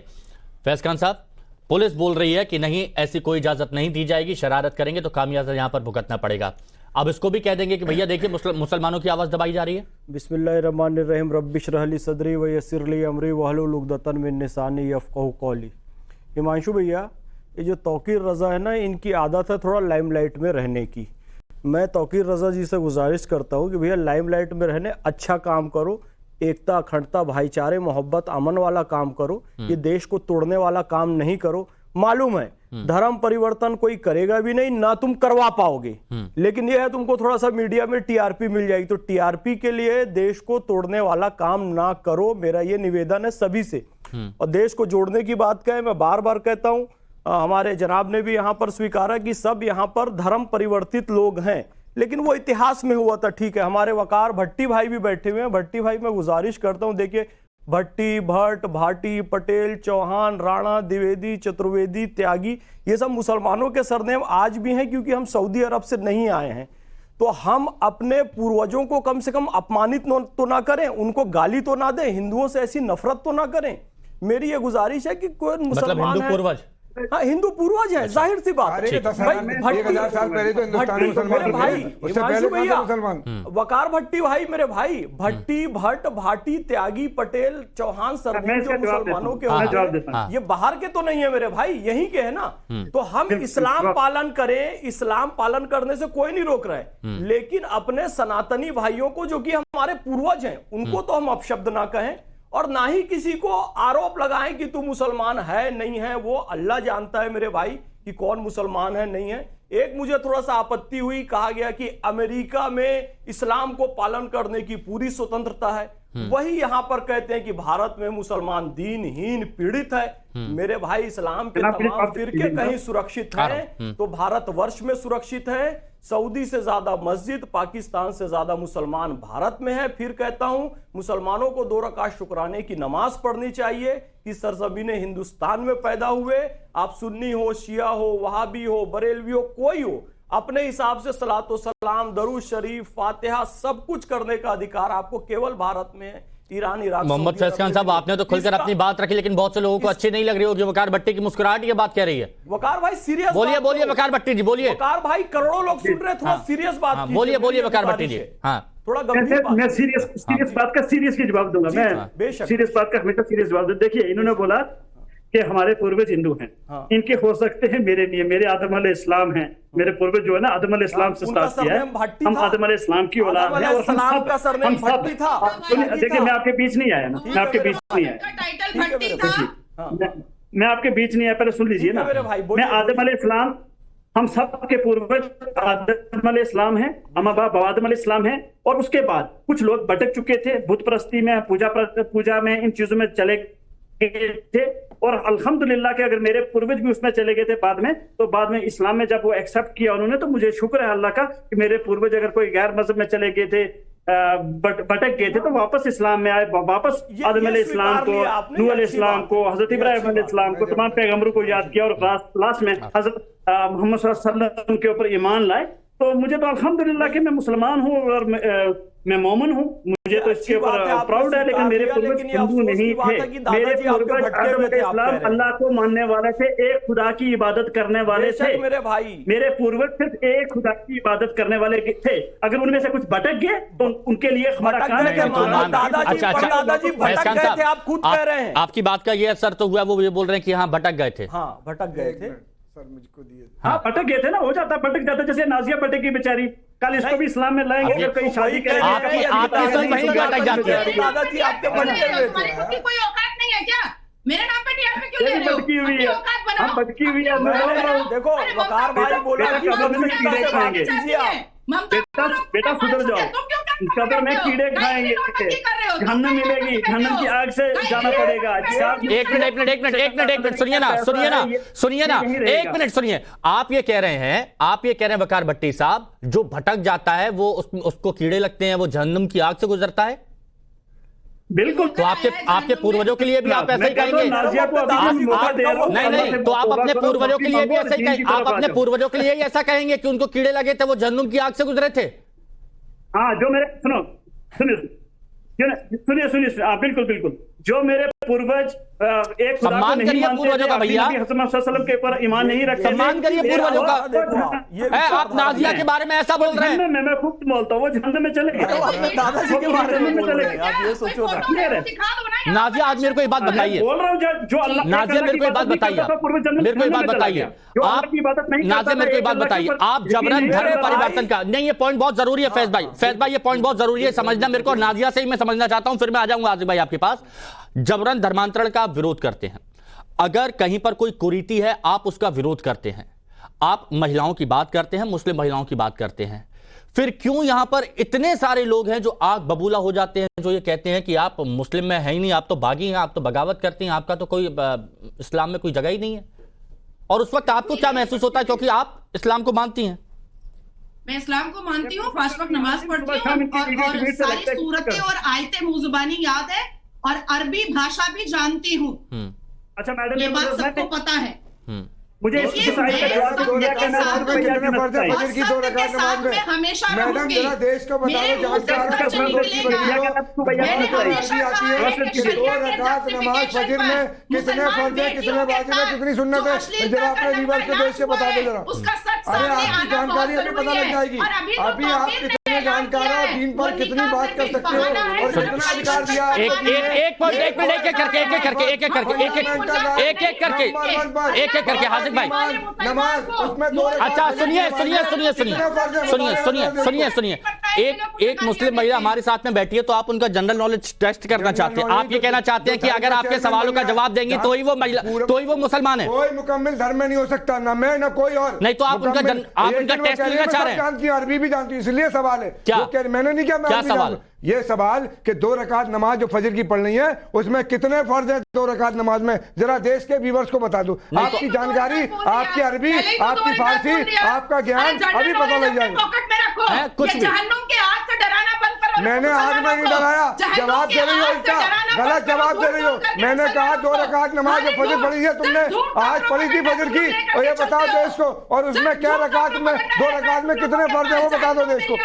फैज खान साहब, पुलिस बोल रही है कि नहीं, ऐसी कोई इजाजत नहीं दी जाएगी, शरारत करेंगे तो खामियाजा यहां पर भुगतना पड़ेगा। अब इसको भी कह देंगे कि भैया देखिए मुसलमानों की आवाज दबाई जा रही है। बिस्मिल्लाहिर्रहमानिर्रहीम, रब्बि इश्रह ली सदरी व यस्सिर ली अमरी वहलुल उक़दतन मिन लिसानी यफ़क़हू क़ौली। हिमांशु भैया, ये जो तौकीर रजा है ना, इनकी आदत है थोड़ा लाइमलाइट में रहने की। मैं तौकीर रजा जी से गुजारिश करता हूँ कि भैया लाइमलाइट में रहने, अच्छा काम करो, एकता, अखंडता, भाईचारे, मोहब्बत, अमन वाला काम करो। ये देश को तोड़ने वाला काम नहीं करो। मालूम है धर्म परिवर्तन कोई करेगा भी नहीं, ना तुम करवा पाओगे, लेकिन यह है तुमको थोड़ा सा मीडिया में टीआरपी मिल जाएगी। तो टीआरपी के लिए देश को तोड़ने वाला काम ना करो, मेरा ये निवेदन है सभी से। और देश को जोड़ने की बात कहें, मैं बार बार कहता हूं, हमारे जनाब ने भी यहां पर स्वीकारा कि सब यहां पर धर्म परिवर्तित लोग हैं, लेकिन वो इतिहास में हुआ था। ठीक है, हमारे वकार भट्टी भाई भी बैठे हुए हैं। भट्टी भाई, मैं गुजारिश करता हूं, देखिए, भट्टी, भट्ट, भाटी, पटेल, चौहान, राणा, द्विवेदी, चतुर्वेदी, त्यागी, ये सब मुसलमानों के सरनेम आज भी हैं, क्योंकि हम सऊदी अरब से नहीं आए हैं। तो हम अपने पूर्वजों को कम से कम अपमानित तो ना करें, उनको गाली तो ना दें, हिंदुओं से ऐसी नफरत तो ना करें। मेरी ये गुजारिश है कि कोई मुसलमान हिंदू पूर्वज, हाँ, हिंदू पूर्वज है, जाहिर सी बात है। 1000 साल पहले तो हिंदुस्तान मेरे भाई, उससे पहले भैया मुसलमान, वकार भट्टी भाई, मेरे भाई, भट्टी, भट्ट, भाटी, त्यागी, पटेल, चौहान, सरनेम जो मुसलमानों के होते हैं, ये बाहर के तो नहीं है मेरे भाई, यहीं के है ना। तो हम इस्लाम पालन करें, इस्लाम पालन करने से कोई नहीं रोक रहा है, लेकिन अपने सनातनी भाइयों को, जो कि हमारे पूर्वज हैं, उनको तो हम अपशब्द ना कहें, और ना ही किसी को आरोप लगाएं कि तू मुसलमान है नहीं है। वो अल्लाह जानता है मेरे भाई कि कौन मुसलमान है नहीं है। एक मुझे थोड़ा सा आपत्ति हुई, कहा गया कि अमेरिका में इस्लाम को पालन करने की पूरी स्वतंत्रता है, वही यहां पर कहते हैं कि भारत में मुसलमान दीनहीन पीड़ित है। मेरे भाई, इस्लाम के तमाम फिरके कहीं सुरक्षित हैं तो भारत वर्ष में सुरक्षित है। सऊदी से ज्यादा मस्जिद, पाकिस्तान से ज्यादा मुसलमान भारत में है। फिर कहता हूं, मुसलमानों को 2 रकात शुक्राने की नमाज पढ़नी चाहिए कि सरजमीन हिंदुस्तान में पैदा हुए। आप सुन्नी हो, शिया हो, वहाबी हो, बरेलवी हो, कोई हो, अपने हिसाब से सलातो सलाम, दरूद शरीफ, फातिहा, सब कुछ करने का अधिकार आपको केवल भारत में है। ईरान, इराक, मोहम्मद फैज खान साहब, आपने तो खुलकर अपनी बात रखी, लेकिन बहुत से लोगों को अच्छी नहीं लग रही होगी वकार भट्टी की मुस्कुराहट ये बात कह रही है। वकार भाई सीरियस बोलिए, बोलिए वकार भट्टी जी, बोलिए। वकार भाई, करोड़ों लोग सुन रहे, थोड़ा सीरियस बात कीजिए। बोलिए, बोलिए वकार भट्टी जी। हाँ, थोड़ा गंभीर बात। मैं सीरियस बात का सीरियसली जवाब दूंगा। मैं सीरियस बात का हमेशा सीरियस जवाब दूंगा। देखिए, इन्होंने बोला कि हमारे पूर्वज हिंदू हैं, इनके हो सकते हैं, मेरे नहीं है। मेरे आदम अलैहिस्सलाम हैं, मेरे पूर्वज जो है ना, आदम अलैहिस्सलाम से स्टार्ट किया है। हम आदम अलैहिस्सलाम की औलाद हैं, और हम सब देखिए, मैं आपके बीच नहीं आया ना, मैं आपके बीच नहीं आया, मैं आपके बीच नहीं आया, पहले सुन लीजिए ना। मैं आदम अलैहिस्सलाम, हम सब के पूर्वज आदम अलैहिस्सलाम हैं, हम बाप आदम अलैहिस्सलाम हैं। और उसके बाद कुछ लोग भटक चुके थे, बुत परस्ती में, पूजा में, इन चीजों में चले गए थे, और अल्हम्दुलिल्लाह के अगर मेरे पूर्वज भी उसमें चले गए थे बाद में, तो बाद में इस्लाम में जब वो एक्सेप्ट किया उन्होंने, तो मुझे शुक्र है अल्लाह का कि मेरे पूर्वज अगर कोई गैर मजहब में चले गए थे, भटक गए थे, तो वापस इस्लाम में आए, वापस आदम अलैहिस्सलाम को, नूह अलैहिस्सलाम को, हजरत इब्राहिम अलैहिस्सलाम को, तमाम पैगंबरों को याद किया, और लास्ट में हजरत मोहम्मद सल्लल्लाहु अलैहि वसल्लम के ऊपर ईमान लाए। तो मुझे तो अल्हम्दुलिल्लाह कि मैं मुसलमान हूँ और मैं मोमिन हूँ, मुझे तो इसके ऊपर प्राउड है। लेकिन मेरे पूर्वज हिंदू नहीं थे, मेरे पूर्वज आदम अलैहिस्सलाम अल्लाह को मानने वाले थे, एक खुदा की इबादत करने वाले थे। मेरे भाई, मेरे पूर्वज सिर्फ एक खुदा की इबादत करने वाले थे। अगर उनमें से कुछ भटक गए तो उनके लिए हमारा काम है। दादाजी भटक गए थे, आप खुद कह रहे हैं। आपकी बात का ये असर तो हुआ, वो ये बोल रहे हैं कि हाँ भटक गए थे। हाँ भटक गए थे सर, मुझको दिए। हाँ भटक गए थे ना, हो जाता भटक जाता, जैसे नाजिया भटकी बेचारी, कल इसको भी इस्लाम में लाएंगे अगर कहीं शादी करेंगे। आपकी सुन वहीं भटक जाती है। दादाजी आपके भटके हुए थे। की कोई औकात नहीं है क्या? मेरे नाम पे टीआरपी क्यों ले रहे हो? भटकी हुई है, अपनी औकात बनाओ। हम भटकी हुई है। देखो वकार भाई बोला कि कब्र में कीड़े खाएंगे। बेटा सुधर जाओ, कब्र में कीड़े खाएंगे, जहन्नम मिलेगी, जहन्नम की आग से जाना पड़ेगा। एक मिनट सुनिए ना, एक मिनट सुनिए। आप ये कह रहे हैं वकार भट्टी साहब, जो भटक जाता है वो उसको कीड़े लगते हैं, वो जहन्नम की आग से गुजरता है। बिल्कुल। तो आपके पूर्वजों के लिए भी आप ऐसा ही कहेंगे? नहीं, तो आप अपने पूर्वजों के लिए भी ऐसा ही कहेंगे? आप अपने पूर्वजों के लिए ही ऐसा कहेंगे कि उनको कीड़े लगे थे, वो जहन्नुम की आग से गुजरे थे? हाँ, जो मेरे सुनिए, बिल्कुल, जो मेरे पूर्वज एक खुदा को नहीं मानते, पूर्वजों का भैया, सल्लल्लाहु के ऊपर ईमान नहीं रखते, सम्मान करिए पूर्वजों का। आप नाजिया के बारे में ऐसा बोल रहे हैं? मैं खुद बोलता हूँ, वो जहन्नम में चले गए। दादाजी के बारे में आप ये सोचो ना। नाजिया आज मेरे को एक बात बताइए, बोल रहा हूँ जो अल्लाह, नाजिया मेरे को एक बात बताइए, आप नाजिया मेरे को एक बात बताइए, आप जबरन धर्म परिवर्तन का नहीं, ये पॉइंट बहुत जरूरी है फैज भाई, ये पॉइंट बहुत जरूरी है समझना मेरे को। नाजिया से ही मैं समझना चाहता हूं, फिर मैं आ जाऊंगा आसिफ भाई आपके पास। जबरन धर्मांतरण का आप विरोध करते हैं, अगर कहीं पर कोई कुरीति है आप उसका विरोध करते हैं, आप महिलाओं की बात करते हैं, मुस्लिम महिलाओं की बात करते हैं, फिर क्यों यहां पर इतने सारे लोग हैं जो आग बबूला हो जाते हैं, जो ये कहते हैं कि आप मुस्लिम में है ही नहीं, आप तो बागी हैं, आप तो बगावत करती हैं, आपका तो कोई इस्लाम में कोई जगह ही नहीं है? और उस वक्त आपको क्या महसूस होता है, क्योंकि आप इस्लाम को मानती हैं? मैं इस्लाम को मानती हूँ, 5 वक्त नमाज पढ़ती हूँ और सारी सूरतें और आयतें मुंह जुबानी याद है और अरबी भाषा भी जानती हूँ। अच्छा मैडम, ये बात सबको पता है। मुझे मैडम जरा देश को बता दो, नमाज फजर में कितने फर्ज है, कितने वाजिब है, कितनी सुन्नत है, जरा अपने रिवर्स के देश से बता दो जरा। अरे आपकी जानकारी अभी पता लग जाएगी, अभी आप कितने जानकार हो, दीन पर कितनी बात कर सकते हो और कितना अधिकार दिया। एक एक करके हासिफ भाई, नमाज उसमें दो। अच्छा सुनिए, एक मुस्लिम महिला हमारे साथ में बैठी है, तो आप उनका जनरल नॉलेज टेस्ट करना चाहते हैं। आप ये कहना चाहते हैं कि अगर आपके सवालों का जवाब देंगे तो ही वो महिला, तो ही वो मुसलमान है? कोई मुकम्मल धर्म में नहीं हो सकता, ना मैं ना कोई और। नहीं तो आप उनका टेस्ट लेना चाह रहे हैं? अरबी भी जानती हूँ, इसलिए सवाल है। क्या मैंने नहीं किया, क्या सवाल? ये सवाल कि 2 रकात नमाज जो फजर की पढ़नी है उसमें कितने फर्ज है 2 रकात नमाज में, जरा देश के व्यूअर्स को बता दो। आपकी जानकारी, आपकी अरबी, आपकी फारसी, आपका ज्ञान अभी पता लग जाएगा। कुछ भी मैंने आग में नहीं डराया, जवाब दे रही हो उल्टा, गलत जवाब दे रही हो। मैंने कहा 2 रकात नमाज जो फजर पढ़ी है तुमने, आज पढ़ी थी फजर की, और ये बताओ देश को, और उसमें क्या रकात में, 2 रकात में कितने फर्ज है वो बता दो देश को।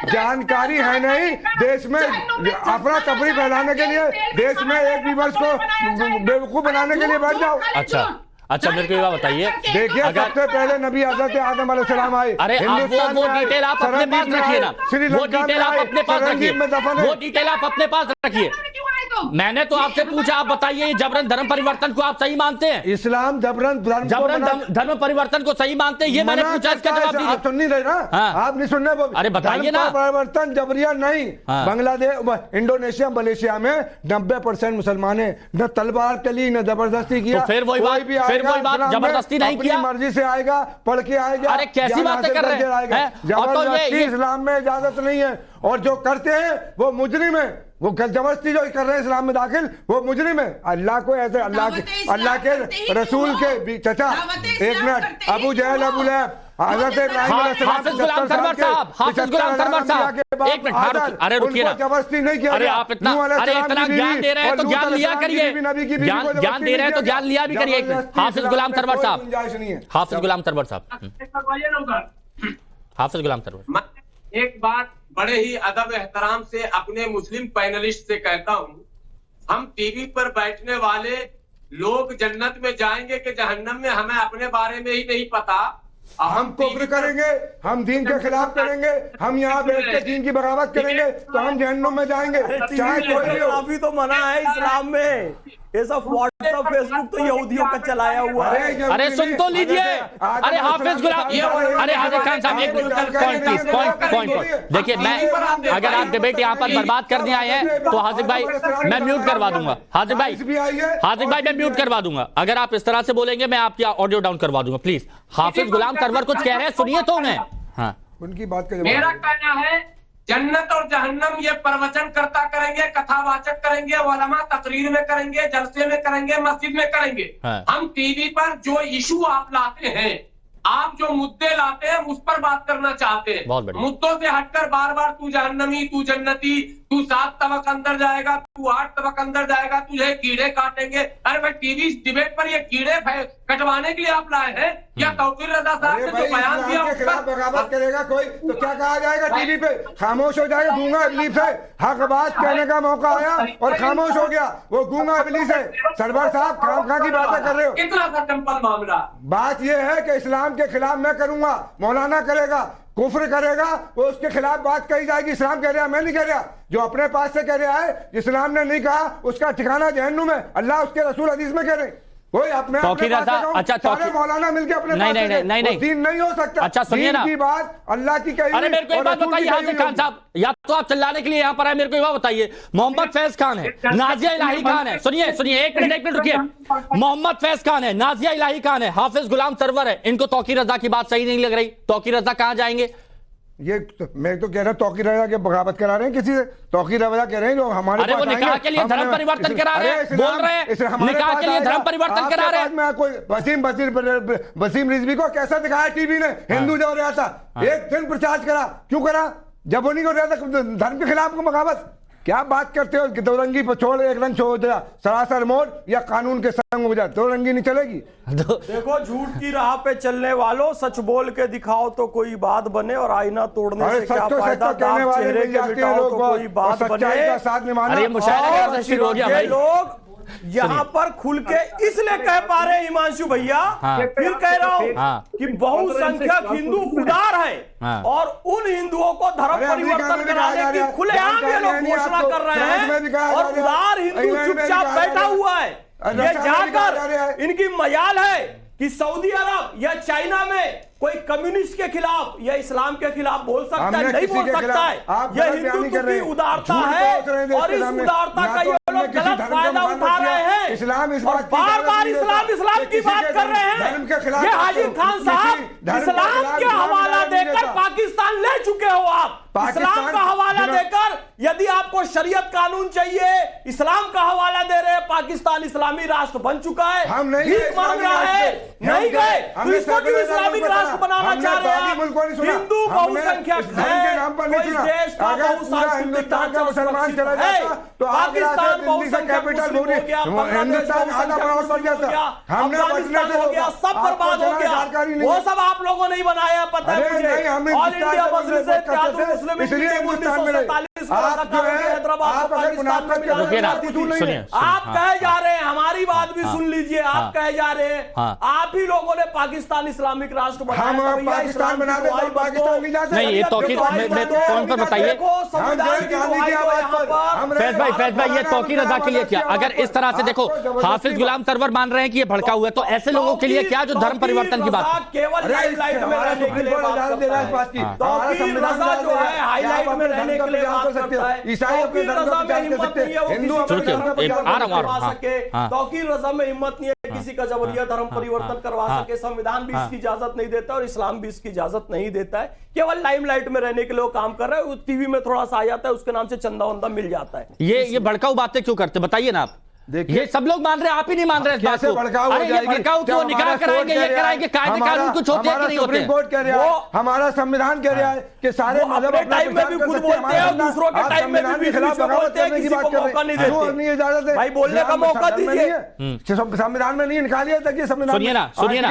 जानकारी है नहीं, देश में अपना तफरी फैलाने के लिए, देश में एक व्यूअर्स को बेवकूफ बनाने के लिए बैठ जाओ। अच्छा मेरे को ये बात बताइए, देखिए सबसे पहले नबी हज़रत आदम अलैहिस्सलाम आए। अरे वो डिटेल आप अपने पास रखिए ना, वो डिटेल आप अपने पास रखिए, मैंने तो आपसे पूछा, आप बताइए ये जबरन धर्म परिवर्तन को आप सही मानते हैं? इस्लाम जबरन धर्म परिवर्तन को सही मानते हैं, ये मैंने पूछा, इसका जवाब दीजिए। आप सुन नहीं रहे ना? आप नहीं सुनने वो। अरे बताइए ना। परिवर्तन जबरिया नहीं। बांग्लादेश, इंडोनेशिया, मलेशिया में 90% मुसलमान है, न तलवार चली न जबरदस्ती किया। फिर वही बात जबरदस्ती नहीं किया, मर्जी से आएगा, पढ़ के आएगा। अरे कैसी बातें कर रहे हैं? जबरदस्ती इस्लाम में इजाजत नहीं है, और जो करते हैं वो मुजरिम है, वो जबरदस्ती जो कर रहे हैं इस्लाम में दाखिल, वो मुजरिम है। अल्लाह को ऐसे अल्लाह के रसूल के चचा, एक मिनट, अबू जहल, अबू लहब, हज़रत हाफिज गुलाम सरवर साहब, एक मिनट, अरे रुकिए ना, जबरदस्ती नहीं किया। अरे आप इतना ज्ञान दे रहे हैं तो ज्ञान लिया करिए, ज्ञान दे रहे हैं तो ज्ञान लिया भी करिए। हाफिज गुलाम सरवर साहब, हाफिज गुलाम सरवर। मैं एक बात बड़े ही अदब एहतराम से अपने मुस्लिम पैनलिस्ट से कहता हूं, हम टीवी पर बैठने वाले लोग जन्नत में जाएंगे कि जहन्नम में, हमें अपने बारे में ही नहीं पता। हम कुफ्र करेंगे, हम दीन के खिलाफ करेंगे, हम यहाँ बैठ के दीन की बगावत करेंगे तो हम जहन्नुम में जाएंगे, चाहे कोई भी हो। अभी तो मना है इस्लाम में, ये सब व्हाट्सएप फेसबुक तो यहूदियों का चलाया हुआ है। अरे सुन तो लीजिए, अरे हाफिज गुलाम, अरे हाजिर खान साहब एक पॉइंट प्लीज, पॉइंट देखिए, मैं अगर आप डिबेट यहाँ पर बर्बाद करने आए हैं तो हाजिर भाई मैं म्यूट करवा दूंगा। हाजिर भाई मैं म्यूट करवा दूंगा, अगर आप इस तरह से बोलेंगे मैं आपकी ऑडियो डाउन करवा दूंगा प्लीज। हाफिज गुलाम सरवर कुछ कह रहे हैं, सुनिए तो मैं। हाँ, उनकी बात का मेरा कहना है जन्नत और जहन्नम ये प्रवचन करता करेंगे, कथावाचक करेंगे, उलमा तकरीर में करेंगे, जलसे में करेंगे, मस्जिद में करेंगे। हम टीवी पर जो इशू आप लाते हैं, आप जो मुद्दे लाते हैं उस पर बात करना चाहते हैं। मुद्दों से हटकर बार बार तू जहन्नमी, तू जन्नती, तू 7 तबक अंदर जाएगा, तू 8 तबक अंदर जाएगा, तुझे कीड़े काटेंगे। अरे भाई टीवी डिबेट पर ये कीड़े कटवाने के लिए आप लाए हैं या तौकीर रजा साहब ने जो बयान दिया उस पर बगावत करेगा कोई तो क्या कहा जाएगा? टीवी पे खामोश हो जाएगा, गूंगा इबलीस है। हक बात कहने का मौका आया और खामोश हो गया, वो गूंगा इबलीस है। सरवर साहब खामखा की बातें कर रहे हो। कितना सा सिंपल मामला। बात यह है कि इस्लाम के खिलाफ मैं करूंगा, मौलाना करेगा, कुफ्र करेगा, वो उसके खिलाफ बात कही जाएगी। इस्लाम कह रहा, मैं नहीं कह रहा। जो अपने पास से कह रहा है इस्लाम ने नहीं कहा, उसका ठिकाना जहन्नुम है। अल्लाह उसके रसूल हदीस में कह रहे। कोई अपने अच्छा सारे मौलाना मिलके अपने नहीं दीन नहीं हो सकता। अच्छा सुनिए ना, की बात अल्लाह की कही। अरे मेरे को एक बात बताइए हाजिर खान साहब, या तो आप चिल्लाने के लिए यहाँ पर आए, मेरे को एक बात बताइए, मोहम्मद फैज खान है, नाजिया इलाही खान है, सुनिए एक मिनट रुकिए, मोहम्मद फैज खान है, नाजिया इलाही खान है, हाफिज गुलाम सरवर है, इनको तौकीर रजा की बात सही नहीं लग रही। तौकीर रजा कहाँ जाएंगे? ये मैं तो कह रहा तौकीर रजा के बगावत करा रहे हैं किसी से। तौकीर रजा कह रहे हैं जो हमारे अरे वो निकाह के लिए धर्म परिवर्तन करा रहे हैं, बोल रहे हैं निकाह के लिए धर्म परिवर्तन करा रहे हैं। मैं कोई वसीम रिजवी को कैसा दिखाया टीवी ने? हिंदू जब रहा था एक दिन प्रचार करा, क्यों करा? जब उन्हीं को रहा था धर्म के खिलाफ को बगावत। क्या बात करते हो? दो रंगी पर छोड़, एक रंग छोड़ दिया, सरासर मोड़ या कानून के संग हो जाए, दो रंगी नहीं चलेगी। देखो झूठ की राह पे चलने वालों, सच बोल के दिखाओ तो कोई बात बने, और आईना तोड़ने से क्या फायदा? चेहरे के मिटाओ तो कोई बात बने। लोग यहाँ पर खुल के इसलिए कह पा रहे हैं हिमांशु भैया, फिर कह रहा हूँ कि बहुसंख्यक हिंदू उदार है और उन हिंदुओं को धर्म परिवर्तन कराने की खुलेआम ये लोग घोषणा कर रहे हैं, और उदार हिंदू चुपचाप बैठा हुआ है। ये जाकर इनकी मजाल है कि सऊदी अरब या चाइना में कोई कम्युनिस्ट के खिलाफ या इस्लाम के खिलाफ बोल सकता है? नहीं बोल सकता है। यह हिंदुत्व की उदारता है और इस उदारता का ये लोग गलत फायदा उठा रहे हैं और बार बार इस्लाम की बात कर रहे हैं। ये हाजिर खान साहब इस्लाम के हवाला देकर पाकिस्तान ले चुके हो आप। इस्लाम का हवाला देकर, यदि आपको शरीयत कानून चाहिए, इस्लाम का हवाला दे रहे हैं। पाकिस्तान इस्लामी राष्ट्र बन चुका है, भीख मांग रहा है, नहीं गए तो इसको क्यों इस्लामिक राष्ट्र बनाना चाह रहे हैं? हिंदू बहुसंख्यक है, कोई देश का बहुसांस्कृतिक ढांचा मुसलमान चला जाता तो पाकिस्तान बहुसंख्यक मुस्लिम हो गया, हिंदुस्तान अफगानिस्तान हो गया, सब बर्बाद हो गया। वो सब आप लोगों ने ही बनाया, पता है मुझे। ऑल इंडिया मजलिस इसलिए हिंदुस्तान में आप कहे जा रहे हैं, हमारी बात भी सुन लीजिए, आप कहे जा रहे हैं आप ही लोगों ने पाकिस्तान इस्लामिक राष्ट्र बनाया, पाकिस्तान बना दे, पाकिस्तान भी नहीं। ये तौकीर कौन पर बताइए फैज भाई, ये तौकीर रजा के लिए क्या? अगर इस तरह से देखो, हाफिज गुलाम सरवर मान रहे हैं कि ये भड़का हुआ है, तो ऐसे लोगों के लिए क्या जो धर्म परिवर्तन की बात? केवल लाइमलाइट में रहने के लिए बात करता है। तौकीर रजा जो है हाईलाइट में रहने के लिए बात करता है। तौकीर रजा में हिम्मत नहीं है वो किसी का धर्म परिवर्तन करवा सके। तौकीर रजा में हिम्मत नहीं है किसी का जबरिया धर्म परिवर्तन करवा सके। संविधान भी इसकी इजाजत नहीं देता और इस्लाम भी इसकी इजाजत नहीं देता है। केवल लाइमलाइट में रहने के लिए काम कर रहे हैं, टीवी में थोड़ा सा आ जाता है, उसके नाम से चंदा वंदा मिल जाता है। ये भड़काऊ बातें क्यों करते बताइए ना आप? ये सब लोग मान रहे हैं, आप ही नहीं मान रहे इस बात को। अरे ये भड़काऊ क्यों, निकाह कराएंगे, ये कराएंगे, कायदे कानून कुछ होते हैं कि नहीं होते? सुप्रीम कोर्ट कह रहा है, हमारा संविधान कह रहा है कि सारे मजहब अपने टाइम में भी खुद बोलते हैं, दूसरों के टाइम में भी खिलाफ बगावत करने की बात कर रहे हैं। नहीं इजाजत है भाई, बोलने का मौका दीजिए। संविधान में नहीं निकालिए तक ये संविधान। सुनिए ना, सुनिए ना,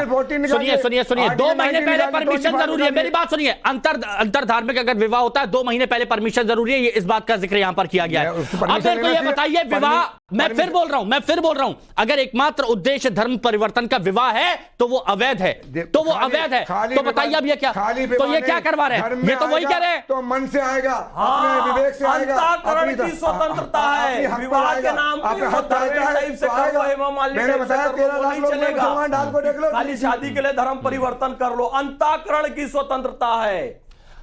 सुनिए 2 महीने पहले परमिशन जरूरी है। मेरी बात सुनिए, अंतर धार्मिक अगर विवाह होता है 2 महीने पहले परमिशन जरूरी है, ये इस बात का जिक्र यहाँ पर किया गया है। अब मेरे को ये बताइए, विवाह, मैं फिर बोल रहा हूं, अगर एकमात्र उद्देश्य धर्म परिवर्तन का विवाह है तो वो अवैध है, तो वो अवैध है। तो बताइए अब ये क्या, तो ये क्या करवा रहे हैं? ये तो वही कह रहे हैं, तो मन से आएगा, अपने विवेक से आएगा, अंतःकरण की स्वतंत्रता है, विवाह के नाम पे मैंने बताया 13 लाख लोग मुसलमान डाल को देख लो, खाली शादी के लिए धर्म परिवर्तन कर लो, अंतःकरण की स्वतंत्रता है।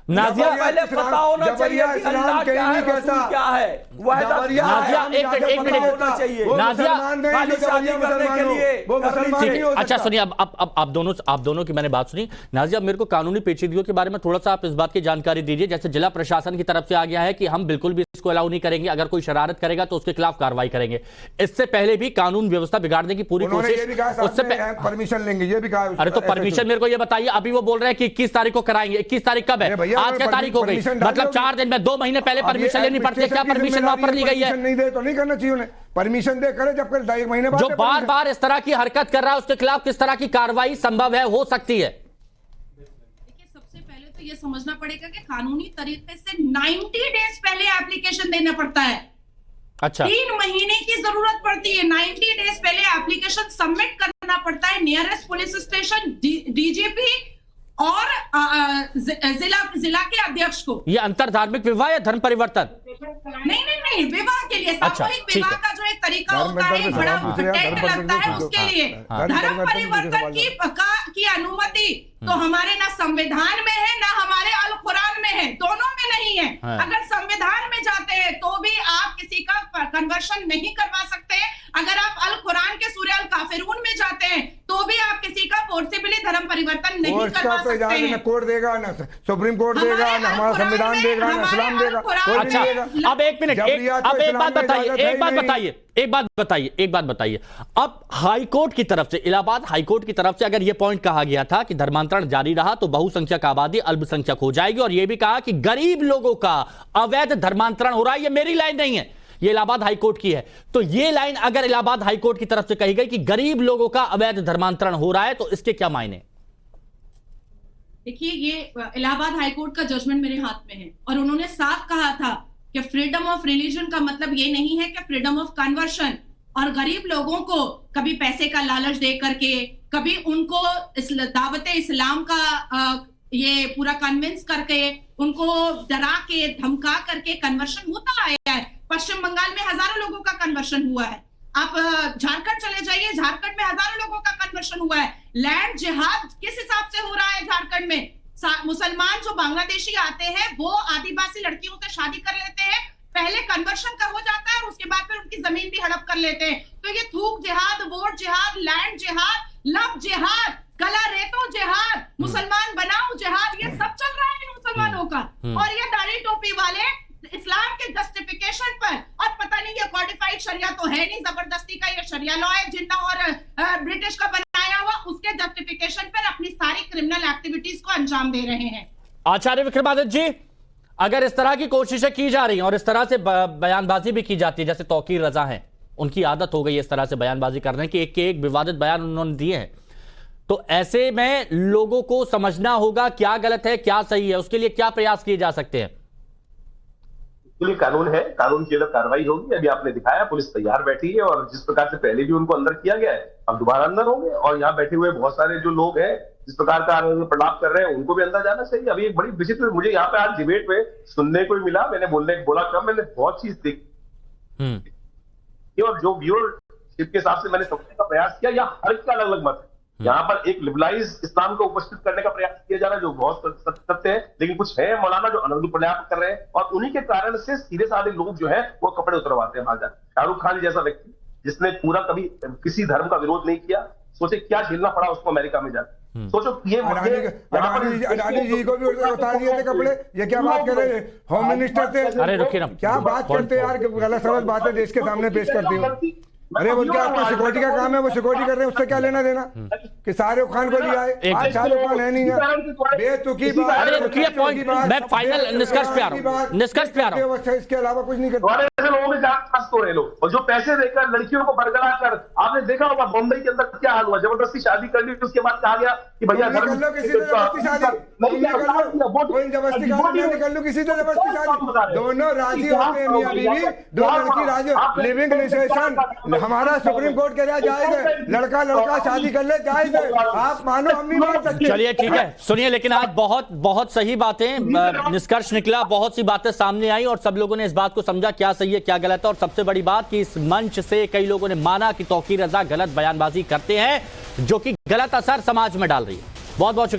नाजिया पहले पता होना चाहिए कि अल्लाह क्या है, रसूल क्या है। नाजिया एक मिनट होना चाहिए। नाजिया खाली शादी करने के लिए वो मुसलमान नहीं हो सकता। अच्छा सुनिए, अब आप दोनों की मैंने बात सुनी। नाजिया, मेरे को कानूनी पेचीदगियों के बारे में थोड़ा सा आप इस बात की जानकारी दीजिए। जैसे जिला प्रशासन की तरफ से आ गया है कि हम बिल्कुल भी इसको अलाउ नहीं करेंगे, अगर कोई शरारत करेगा तो उसके खिलाफ कार्रवाई करेंगे। इससे पहले भी कानून व्यवस्था बिगाड़ने की पूरी कोशिश, उससे परमिशन लेंगे, ये भी कहा। अरे तो परमिशन मेरे को ये बताइए, अभी वो बोल रहे हैं कि 21 तारीख को कराएंगे। 21 तारीख कब है? आज क्या तारीख हो गई? मतलब 4 दिन में 2 महीने पहले परमिशन लेनी पड़ती है। क्या परमिशन वापस ली गई है? नहीं दे तो नहीं करना चाहिए उन्हें, परमिशन दे करे, जब कर 1 महीने बाद जो बार बार इस तरह की हरकत कर रहा है उसके खिलाफ किस तरह की कार्रवाई संभव है, हो सकती है? देखिए, सबसे पहले तो ये समझना पड़ेगा कि कानूनी तरीके से 90 डेज पहले एप्लीकेशन देना पड़ता है। अच्छा, 3 महीने की जरूरत पड़ती है। 90 डेज पहले एप्लीकेशन सबमिट करना पड़ता है नियरेस्ट पुलिस स्टेशन, डीजीपी और जिला के अध्यक्ष को। ये अंतर धार्मिक विवाह या धर्म परिवर्तन? नहीं, विवाह के लिए, सामूहिक विवाह का जो एक तरीका होता है, बड़ा टेंट लगता है, उसके लिए धर्म परिवर्तन की अनुमति तो हमारे ना संविधान में है, ना हमारे अल कुरान में है, दोनों में नहीं है। अगर संविधान में जाते हैं तो भी आप किसी का कन्वर्शन नहीं करवा सकते। अगर आप अल कुरान के सूरह अल काफिरून में जाते हैं तो भी आप किसी का फोर्सिबली धर्म परिवर्तन नहीं करवा सकते हैं। ना कोर्ट देगा, ना सुप्रीम कोर्ट देगा, ना हमारा संविधान देगा, ना इस्लाम देगा। अच्छा, अब एक मिनट, अब एक बात बताइए, अब हाईकोर्ट की तरफ से, इलाहाबाद हाईकोर्ट की तरफ से अगर यह पॉइंट कहा गया था कि धर्मांतरण जारी रहा तो बहुसंख्यक आबादी अल्पसंख्यक हो जाएगी, और यह भी कहा कि गरीब लोगों का अवैध धर्मांतरण हो रहा है। यह मेरी लाइन नहीं है, यह इलाहाबाद हाईकोर्ट की है। तो यह लाइन अगर इलाहाबाद हाईकोर्ट की तरफ से कही गई कि गरीब लोगों का अवैध धर्मांतरण हो रहा है तो इसके क्या मायने? देखिए, ये इलाहाबाद हाईकोर्ट का जजमेंट मेरे हाथ में है और उन्होंने साफ कहा था कि फ्रीडम ऑफ रिलीजन का मतलब ये नहीं है कि फ्रीडम ऑफ कन्वर्शन, और गरीब लोगों को कभी पैसे का लालच दे करके, कभी उनको दावत इस्लाम का ये पूरा कन्विंस करके, उनको डरा के धमका करके कन्वर्शन होता आया है। पश्चिम बंगाल में हजारों लोगों का कन्वर्शन हुआ है। आप झारखंड चले जाइए, झारखंड में हजारों लोगों का कन्वर्शन हुआ है। लैंड जिहाद किस हिसाब से हो रहा है झारखंड में? मुसलमान जो बांग्लादेशी आते हैं वो आदिवासी लड़कियों से शादी कर लेते हैं, पहले कन्वर्शन का हो जाता है और उसके बाद फिर उनकी जमीन भी हड़प कर लेते हैं। तो ये थूक जिहाद, वोट जिहाद, लैंड जिहाद, लव जिहाद, गला रेतो जिहाद, मुसलमान बनाओ जिहाद, ये सब चल रहा है इन मुसलमानों का। और ये दाढ़ी टोपी वाले इस्लाम के जस्टिफिकेशन पर, और पता नहीं ये कॉडिफाइड शरिया तो है नहीं, जबरदस्ती का ये शरिया लॉ है जिन्ना और ब्रिटिश का बनाया हुआ, उसके जस्टिफिकेशन पर अपनी सारी क्रिमिनल एक्टिविटीज को अंजाम दे रहे हैं। आचार्य विक्रमादित्य जी, अगर इस तरह की कोशिशें की जा रही हैं और इस तरह से बयानबाजी भी की जाती है, जैसे तौकीर रजा हैं, उनकी आदत हो गई है इस तरह से बयानबाजी करने की, एक के एक विवादित बयान उन्होंने दिए हैं, तो ऐसे में लोगों को समझना होगा क्या गलत है क्या सही है, उसके लिए क्या प्रयास किए जा सकते हैं? लिए कानून है, कानून की अलग कार्रवाई होगी। अभी आपने दिखाया पुलिस तैयार बैठी है और जिस प्रकार से पहले भी उनको अंदर किया गया है, अब दोबारा अंदर होंगे। और यहाँ बैठे हुए बहुत सारे जो लोग हैं जिस प्रकार का प्रलाप कर रहे हैं उनको भी अंदर जाना चाहिए। अभी एक बड़ी विचित्र मुझे यहाँ पे आज डिबेट में सुनने को मिला, मैंने बोला कम, मैंने बहुत चीज देखी और जो व्यूअरशिप के हिसाब से मैंने समझने का प्रयास किया, यहाँ हर का अलग अलग मत है। यहाँ पर एक लिबरलाइज इस्लाम को उपस्थित करने का प्रयास किया जा रहा है जो बहुत सत्य है, लेकिन कुछ है मौलाना जो अनर्गल प्रयास कर रहे हैं और उन्हीं के कारण से सीधे साधे लोग जो है वो कपड़े उतरवाते हैं बाहर जाकर। शाहरुख खान जैसा व्यक्ति जिसने पूरा कभी किसी धर्म का विरोध नहीं किया, सोचे क्या झेलना पड़ा उसको अमेरिका में जाकर। सोचो ये अडानी जी को भी उतार दिए थे कपड़े, ये क्या बात कर रहे हैं? होम मिनिस्टर थे, अरे रुकिए ना, क्या बात करते हैं यार, गलत सलत बातें देश के सामने पेश करती हूँ। अरे वो क्या आपका सिक्योरिटी का काम है, वो सिक्योरिटी कर रहे हैं, उससे क्या लेना देना कि शाहरुख खान को लिया है? आज शाहरुख खान है नहीं है, बेतुकी बात। अरे रुकिए, पॉइंट मैं फाइनल निष्कर्ष पे आ रहा हूँ, निष्कर्ष पे आ रहा हूँ। इसके अलावा कुछ नहीं करते ऐसे लोगों के जान फंस तो रहे लोग, और जो पैसे देकर लड़कियों को बरगला कर, आपने देखा होगा बम्बई के अंदर क्या हाल हुआ, जबरदस्ती शादी कर ली, उसके बाद कहा गया कि भैया कर लो किसी से जबरदस्ती शादी, कोई जबरदस्ती कर लो किसी से जबरदस्ती शादी, दोनों राजी होते हैं मियां बीवी, दो लड़की राजी, लिविंग रिलेशन हमारा सुप्रीम कोर्ट कह रहा जायज है, लड़का लड़का शादी कर ले जायज है, आप मानो हम नहीं मान सकते। चलिए ठीक है, सुनिए, लेकिन आज बहुत बहुत सही बातें निष्कर्ष निकला, बहुत सी बातें सामने आई और सब लोगों ने इस बात को समझा क्या सही है क्या गलत है, और सबसे बड़ी बात कि इस मंच से कई लोगों ने माना कि तौकीर रजा गलत बयानबाजी करते हैं जो कि गलत असर समाज में डाल रही है। बहुत बहुत